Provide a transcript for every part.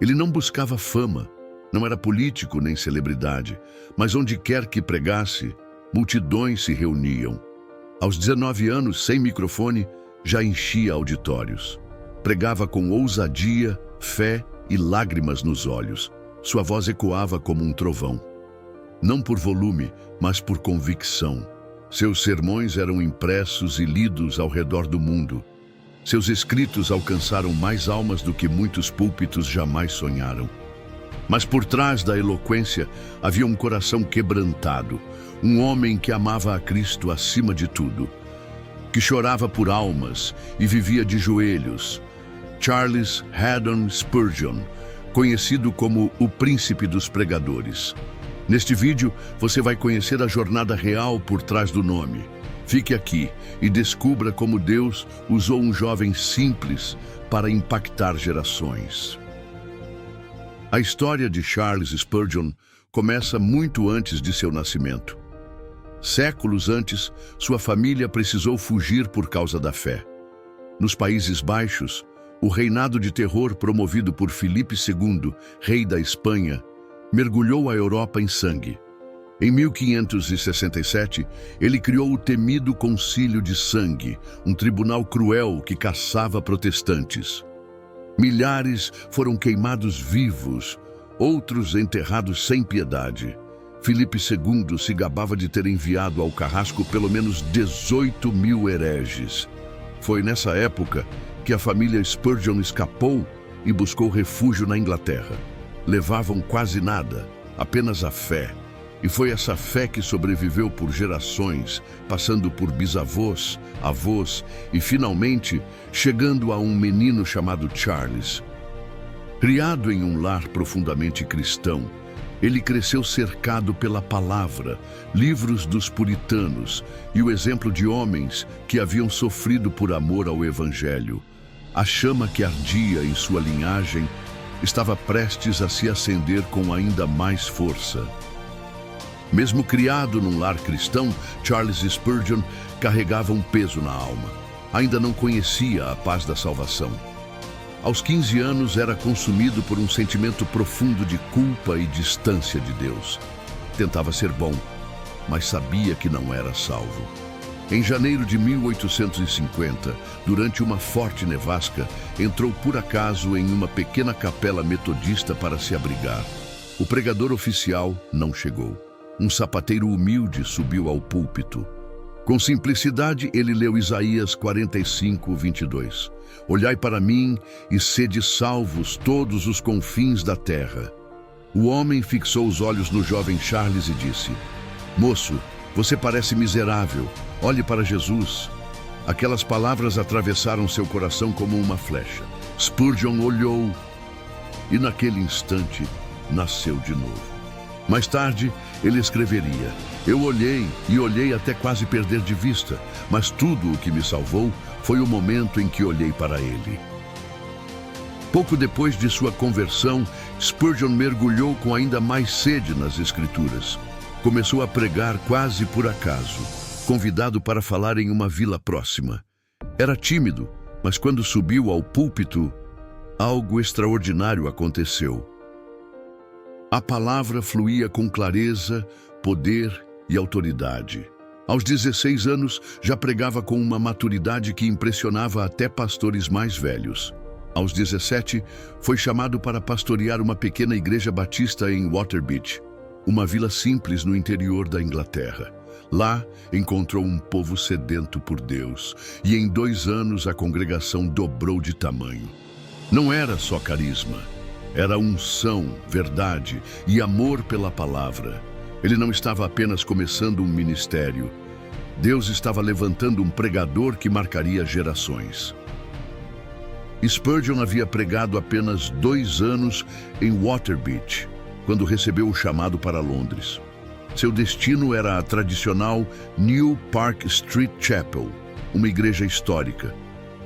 Ele não buscava fama, não era político nem celebridade, mas onde quer que pregasse, multidões se reuniam. Aos 19 anos, sem microfone, já enchia auditórios. Pregava com ousadia, fé e lágrimas nos olhos. Sua voz ecoava como um trovão. Não por volume, mas por convicção. Seus sermões eram impressos e lidos ao redor do mundo. Seus escritos alcançaram mais almas do que muitos púlpitos jamais sonharam. Mas por trás da eloquência havia um coração quebrantado, um homem que amava a Cristo acima de tudo, que chorava por almas e vivia de joelhos. Charles Haddon Spurgeon, conhecido como o príncipe dos pregadores. Neste vídeo, você vai conhecer a jornada real por trás do nome. Fique aqui e descubra como Deus usou um jovem simples para impactar gerações. A história de Charles Spurgeon começa muito antes de seu nascimento. Séculos antes, sua família precisou fugir por causa da fé. Nos Países Baixos, o reinado de terror promovido por Filipe II, rei da Espanha, mergulhou a Europa em sangue. Em 1567, ele criou o temido Concílio de Sangue, um tribunal cruel que caçava protestantes. Milhares foram queimados vivos, outros enterrados sem piedade. Filipe II se gabava de ter enviado ao carrasco pelo menos 18.000 hereges. Foi nessa época que a família Spurgeon escapou e buscou refúgio na Inglaterra. Levavam quase nada, apenas a fé. E foi essa fé que sobreviveu por gerações, passando por bisavós, avós e, finalmente, chegando a um menino chamado Charles. Criado em um lar profundamente cristão, ele cresceu cercado pela palavra, livros dos puritanos e o exemplo de homens que haviam sofrido por amor ao Evangelho. A chama que ardia em sua linhagem estava prestes a se acender com ainda mais força. Mesmo criado num lar cristão, Charles Spurgeon carregava um peso na alma. Ainda não conhecia a paz da salvação. Aos 15 anos era consumido por um sentimento profundo de culpa e distância de Deus. Tentava ser bom, mas sabia que não era salvo. Em janeiro de 1850, durante uma forte nevasca, entrou por acaso em uma pequena capela metodista para se abrigar. O pregador oficial não chegou. Um sapateiro humilde subiu ao púlpito. Com simplicidade, ele leu Isaías 45:22. Olhai para mim e sede salvos todos os confins da terra. O homem fixou os olhos no jovem Charles e disse: Moço, você parece miserável. Olhe para Jesus. Aquelas palavras atravessaram seu coração como uma flecha. Spurgeon olhou e naquele instante nasceu de novo. Mais tarde, ele escreveria: Eu olhei e olhei até quase perder de vista, mas tudo o que me salvou foi o momento em que olhei para ele. Pouco depois de sua conversão, Spurgeon mergulhou com ainda mais sede nas Escrituras. Começou a pregar quase por acaso, convidado para falar em uma vila próxima. Era tímido, mas quando subiu ao púlpito, algo extraordinário aconteceu. A palavra fluía com clareza, poder e autoridade. Aos 16 anos, já pregava com uma maturidade que impressionava até pastores mais velhos. Aos 17, foi chamado para pastorear uma pequena igreja batista em Waterbeach, uma vila simples no interior da Inglaterra. Lá, encontrou um povo sedento por Deus, e em 2 anos a congregação dobrou de tamanho. Não era só carisma. Era unção, verdade e amor pela palavra. Ele não estava apenas começando um ministério. Deus estava levantando um pregador que marcaria gerações. Spurgeon havia pregado apenas 2 anos em Waterbeach, quando recebeu o chamado para Londres. Seu destino era a tradicional New Park Street Chapel, uma igreja histórica,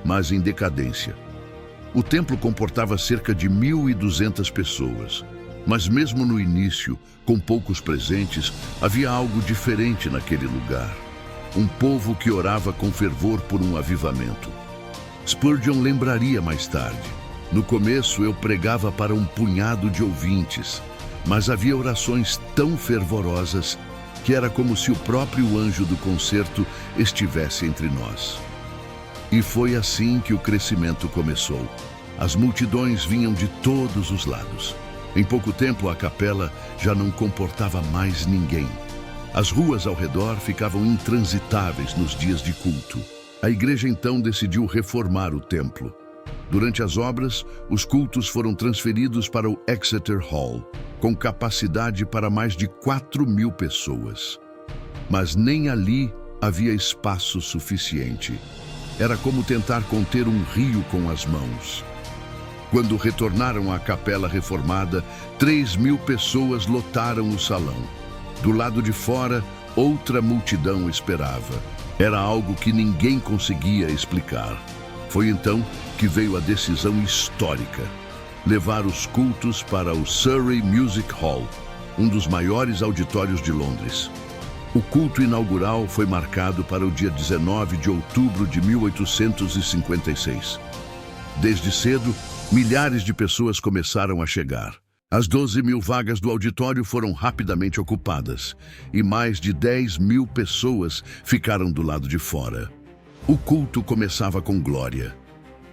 mas em decadência. O templo comportava cerca de 1.200 pessoas, mas mesmo no início, com poucos presentes, havia algo diferente naquele lugar. Um povo que orava com fervor por um avivamento. Spurgeon lembraria mais tarde: No começo eu pregava para um punhado de ouvintes, mas havia orações tão fervorosas que era como se o próprio anjo do concerto estivesse entre nós. E foi assim que o crescimento começou. As multidões vinham de todos os lados. Em pouco tempo a capela já não comportava mais ninguém. As ruas ao redor ficavam intransitáveis nos dias de culto. A igreja então decidiu reformar o templo. Durante as obras, os cultos foram transferidos para o Exeter Hall, com capacidade para mais de 4.000 pessoas. Mas nem ali havia espaço suficiente. Era como tentar conter um rio com as mãos. Quando retornaram à capela reformada, 3.000 pessoas lotaram o salão. Do lado de fora, outra multidão esperava. Era algo que ninguém conseguia explicar. Foi então que veio a decisão histórica: levar os cultos para o Surrey Music Hall, um dos maiores auditórios de Londres. O culto inaugural foi marcado para o dia 19 de outubro de 1856. Desde cedo, milhares de pessoas começaram a chegar. As 12.000 vagas do auditório foram rapidamente ocupadas e mais de 10.000 pessoas ficaram do lado de fora. O culto começava com glória,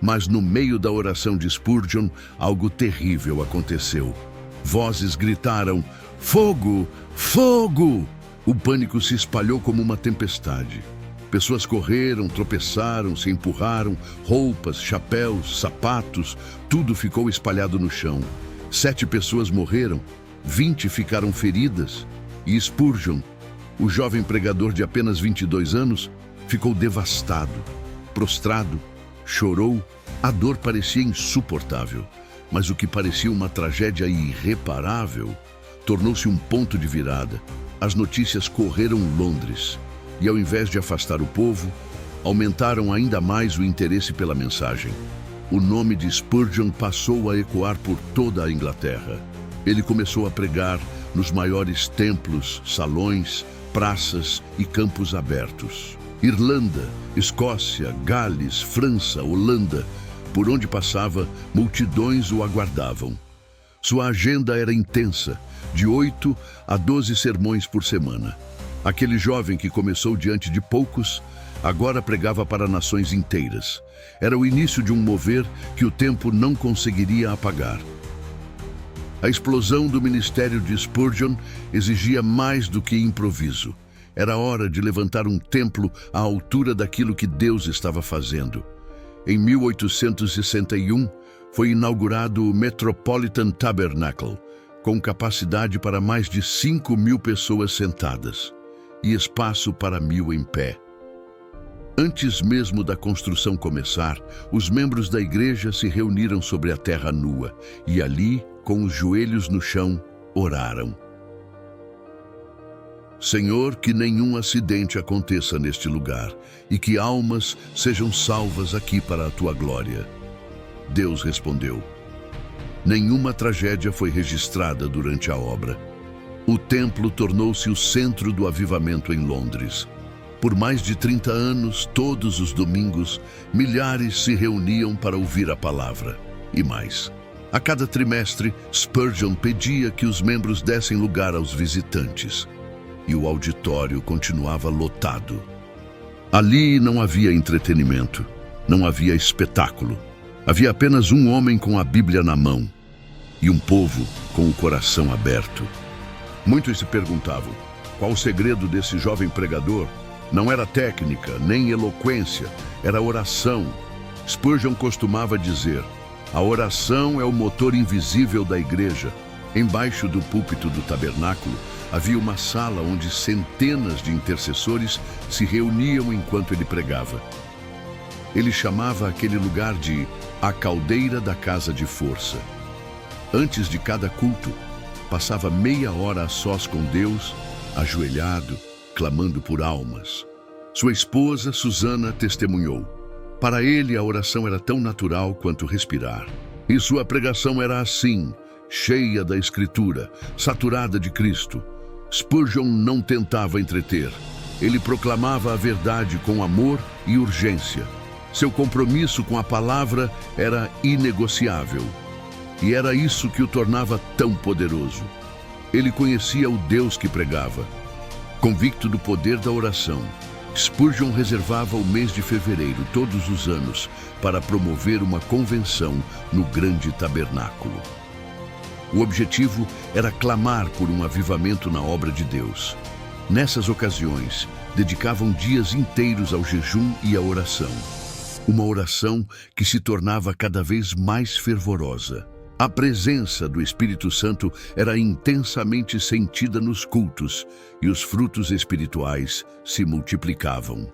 mas no meio da oração de Spurgeon, algo terrível aconteceu. Vozes gritaram: "Fogo! Fogo!" O pânico se espalhou como uma tempestade. Pessoas correram, tropeçaram, se empurraram, roupas, chapéus, sapatos, tudo ficou espalhado no chão. 7 pessoas morreram, 20 ficaram feridas, e Spurgeon, o jovem pregador de apenas 22 anos, ficou devastado, prostrado, chorou. A dor parecia insuportável, mas o que parecia uma tragédia irreparável tornou-se um ponto de virada. As notícias correram Londres, e ao invés de afastar o povo, aumentaram ainda mais o interesse pela mensagem. O nome de Spurgeon passou a ecoar por toda a Inglaterra. Ele começou a pregar nos maiores templos, salões, praças e campos abertos. Irlanda, Escócia, Gales, França, Holanda, por onde passava, multidões o aguardavam. Sua agenda era intensa, de 8 a 12 sermões por semana. Aquele jovem que começou diante de poucos, agora pregava para nações inteiras. Era o início de um mover que o tempo não conseguiria apagar. A explosão do ministério de Spurgeon exigia mais do que improviso. Era hora de levantar um templo à altura daquilo que Deus estava fazendo. Em 1861, foi inaugurado o Metropolitan Tabernacle, com capacidade para mais de 5.000 pessoas sentadas e espaço para 1.000 em pé. Antes mesmo da construção começar, os membros da igreja se reuniram sobre a terra nua e ali, com os joelhos no chão, oraram. Senhor, que nenhum acidente aconteça neste lugar e que almas sejam salvas aqui para a tua glória. Deus respondeu. Nenhuma tragédia foi registrada durante a obra. O templo tornou-se o centro do avivamento em Londres. Por mais de 30 anos, todos os domingos, milhares se reuniam para ouvir a palavra. E mais, a cada trimestre, Spurgeon pedia que os membros dessem lugar aos visitantes. E o auditório continuava lotado. Ali não havia entretenimento, não havia espetáculo. Havia apenas um homem com a Bíblia na mão e um povo com o coração aberto. Muitos se perguntavam, qual o segredo desse jovem pregador? Não era técnica, nem eloquência, era oração. Spurgeon costumava dizer, a oração é o motor invisível da igreja. Embaixo do púlpito do tabernáculo, havia uma sala onde centenas de intercessores se reuniam enquanto ele pregava. Ele chamava aquele lugar de a caldeira da casa de força. Antes de cada culto, passava meia hora a sós com Deus, ajoelhado, clamando por almas. Sua esposa, Susana, testemunhou. Para ele, a oração era tão natural quanto respirar. E sua pregação era assim, cheia da Escritura, saturada de Cristo. Spurgeon não tentava entreter. Ele proclamava a verdade com amor e urgência. Seu compromisso com a palavra era inegociável. E era isso que o tornava tão poderoso. Ele conhecia o Deus que pregava. Convicto do poder da oração, Spurgeon reservava o mês de fevereiro, todos os anos, para promover uma convenção no Grande Tabernáculo. O objetivo era clamar por um avivamento na obra de Deus. Nessas ocasiões, dedicavam dias inteiros ao jejum e à oração. Uma oração que se tornava cada vez mais fervorosa. A presença do Espírito Santo era intensamente sentida nos cultos e os frutos espirituais se multiplicavam.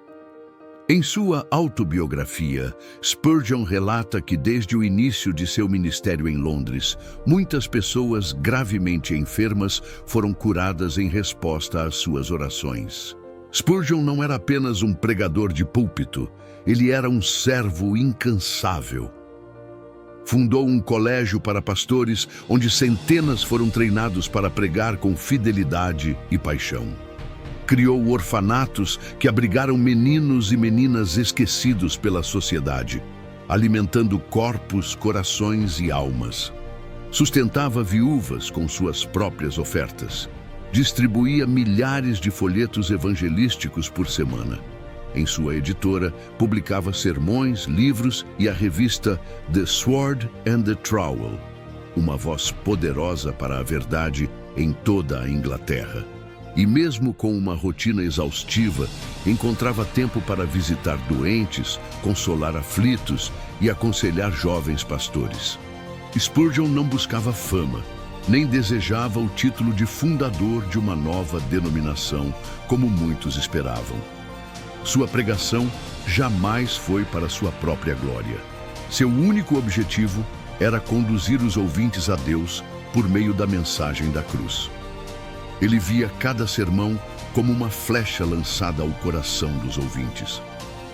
Em sua autobiografia, Spurgeon relata que desde o início de seu ministério em Londres, muitas pessoas gravemente enfermas foram curadas em resposta às suas orações. Spurgeon não era apenas um pregador de púlpito, ele era um servo incansável. Fundou um colégio para pastores, onde centenas foram treinados para pregar com fidelidade e paixão. Criou orfanatos que abrigaram meninos e meninas esquecidos pela sociedade, alimentando corpos, corações e almas. Sustentava viúvas com suas próprias ofertas. Distribuía milhares de folhetos evangelísticos por semana. Em sua editora, publicava sermões, livros e a revista The Sword and the Trowel, uma voz poderosa para a verdade em toda a Inglaterra. E mesmo com uma rotina exaustiva, encontrava tempo para visitar doentes, consolar aflitos e aconselhar jovens pastores. Spurgeon não buscava fama, nem desejava o título de fundador de uma nova denominação, como muitos esperavam. Sua pregação jamais foi para sua própria glória. Seu único objetivo era conduzir os ouvintes a Deus por meio da mensagem da cruz. Ele via cada sermão como uma flecha lançada ao coração dos ouvintes.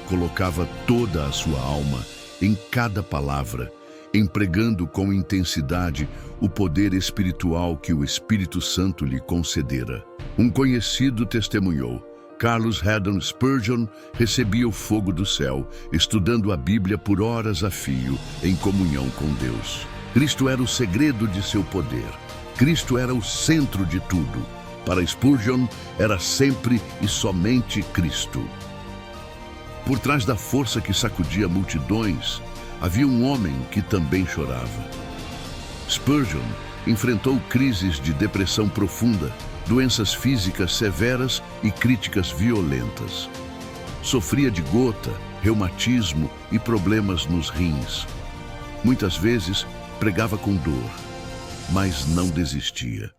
Colocava toda a sua alma em cada palavra, empregando com intensidade o poder espiritual que o Espírito Santo lhe concedera. Um conhecido testemunhou: Charles Haddon Spurgeon recebia o fogo do céu, estudando a Bíblia por horas a fio, em comunhão com Deus. Cristo era o segredo de seu poder. Cristo era o centro de tudo. Para Spurgeon, era sempre e somente Cristo. Por trás da força que sacudia multidões, havia um homem que também chorava. Spurgeon enfrentou crises de depressão profunda, doenças físicas severas e críticas violentas. Sofria de gota, reumatismo e problemas nos rins. Muitas vezes pregava com dor, mas não desistia.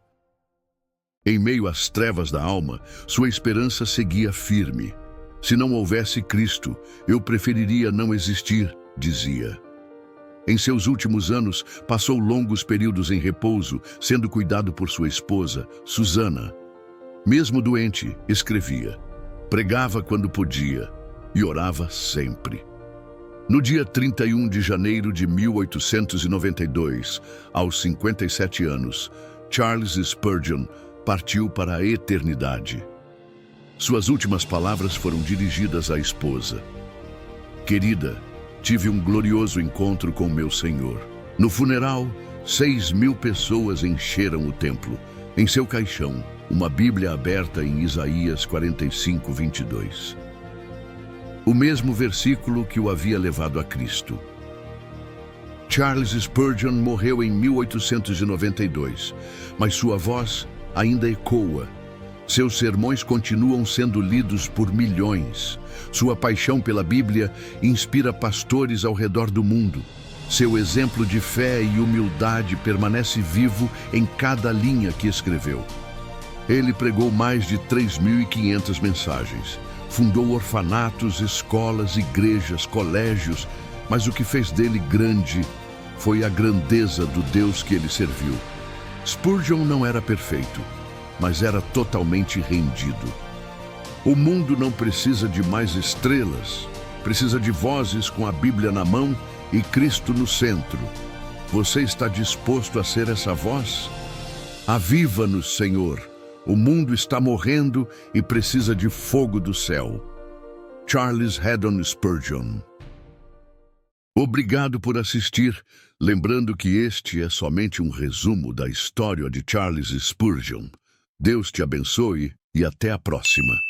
Em meio às trevas da alma, sua esperança seguia firme. Se não houvesse Cristo, eu preferiria não existir, dizia. Em seus últimos anos, passou longos períodos em repouso, sendo cuidado por sua esposa, Susana. Mesmo doente, escrevia, pregava quando podia e orava sempre. No dia 31 de janeiro de 1892, aos 57 anos, Charles Spurgeon partiu para a eternidade. Suas últimas palavras foram dirigidas à esposa. Querida, tive um glorioso encontro com meu Senhor. No funeral, 6.000 pessoas encheram o templo. Em seu caixão, uma Bíblia aberta em Isaías 45:22. O mesmo versículo que o havia levado a Cristo. Charles Spurgeon morreu em 1892, mas sua voz ainda ecoa. Seus sermões continuam sendo lidos por milhões. Sua paixão pela Bíblia inspira pastores ao redor do mundo. Seu exemplo de fé e humildade permanece vivo em cada linha que escreveu. Ele pregou mais de 3.500 mensagens. Fundou orfanatos, escolas, igrejas, colégios, mas o que fez dele grande foi a grandeza do Deus que ele serviu. Spurgeon não era perfeito, mas era totalmente rendido. O mundo não precisa de mais estrelas, precisa de vozes com a Bíblia na mão e Cristo no centro. Você está disposto a ser essa voz? Aviva-nos, Senhor. O mundo está morrendo e precisa de fogo do céu. Charles Haddon Spurgeon. Obrigado por assistir, lembrando que este é somente um resumo da história de Charles Spurgeon. Deus te abençoe e até a próxima.